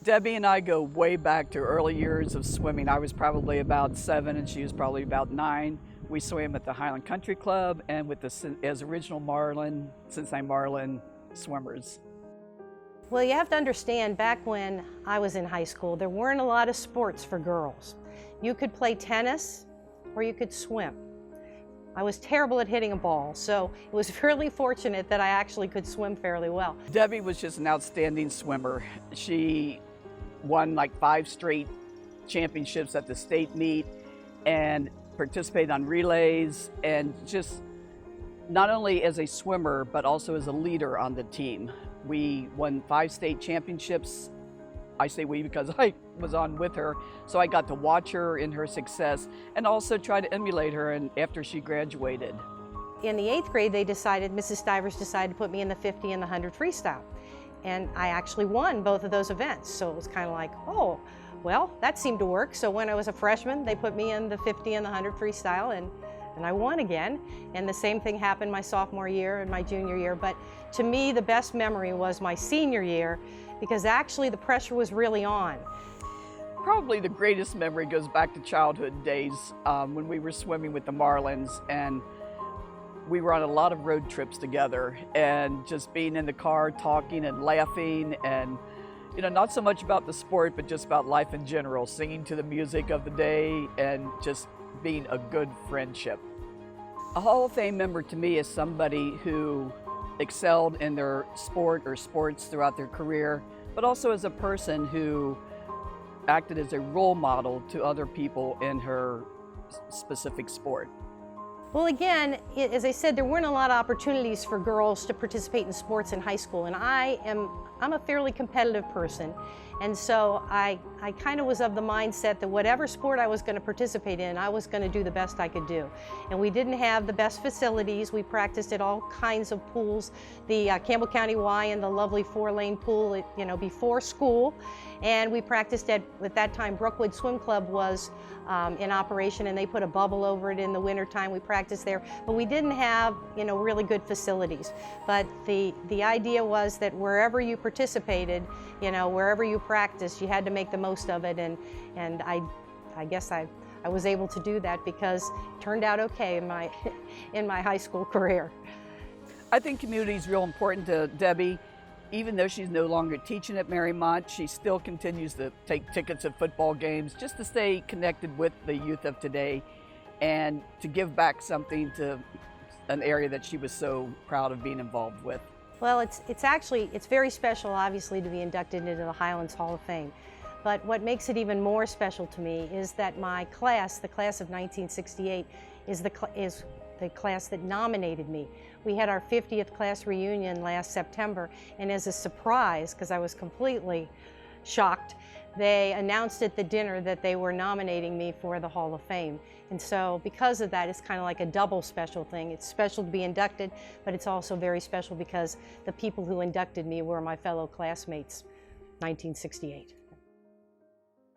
Debbie and I go way back to early years of swimming. I was probably about 7 and she was probably about 9. We swam at the Highland Country Club and with as original Marlin, Cincinnati Marlin swimmers. Well, you have to understand, back when I was in high school, there weren't a lot of sports for girls. You could play tennis or you could swim. I was terrible at hitting a ball, so it was fairly fortunate that I actually could swim fairly well. Debbie was just an outstanding swimmer. She won like 5 straight championships at the state meet and participated on relays, and just not only as a swimmer but also as a leader on the team. We won 5 state championships. I say we because I was on with her, so I got to watch her in her success and also try to emulate her and after she graduated. In the 8th grade, Mrs. Stivers decided to put me in the 50 and the 100 freestyle. And I actually won both of those events. So it was kind of like, oh, well, that seemed to work. So when I was a freshman, they put me in the 50 and the 100 freestyle, and I won again. And the same thing happened my sophomore year and my junior year. But to me, the best memory was my senior year, because actually the pressure was really on. Probably the greatest memory goes back to childhood days when we were swimming with the Marlins, and we were on a lot of road trips together, and just being in the car talking and laughing, and not so much about the sport but just about life in general, singing to the music of the day and just being a good friendship. A Hall of Fame member to me is somebody who excelled in their sport or sports throughout their career, but also as a person who acted as a role model to other people in her specific sport. Well, again, as I said, there weren't a lot of opportunities for girls to participate in sports in high school, and I'm a fairly competitive person, and so I kind of was of the mindset that whatever sport I was going to participate in, I was going to do the best I could do. And we didn't have the best facilities. We practiced at all kinds of pools, the Campbell County Y and the lovely 4-lane pool, before school, and we practiced at that time Brookwood Swim Club was in operation, and they put a bubble over it in the wintertime. We practiced there, but we didn't have really good facilities. But the idea was that wherever you participated, wherever you practiced, you had to make the most of it, and I guess I was able to do that because it turned out okay in my high school career. I think community is real important to Debbie. Even though she's no longer teaching at Marymount, she still continues to take tickets at football games just to stay connected with the youth of today and to give back something to an area that she was so proud of being involved with. Well, it's very special, obviously, to be inducted into the Highlands Hall of Fame. But what makes it even more special to me is that my class, the class of 1968, is the class that nominated me. We had our 50th class reunion last September, and as a surprise, because I was completely shocked, they announced at the dinner that they were nominating me for the Hall of Fame. And so because of that, it's kind of like a double special thing. It's special to be inducted, but it's also very special because the people who inducted me were my fellow classmates, 1968.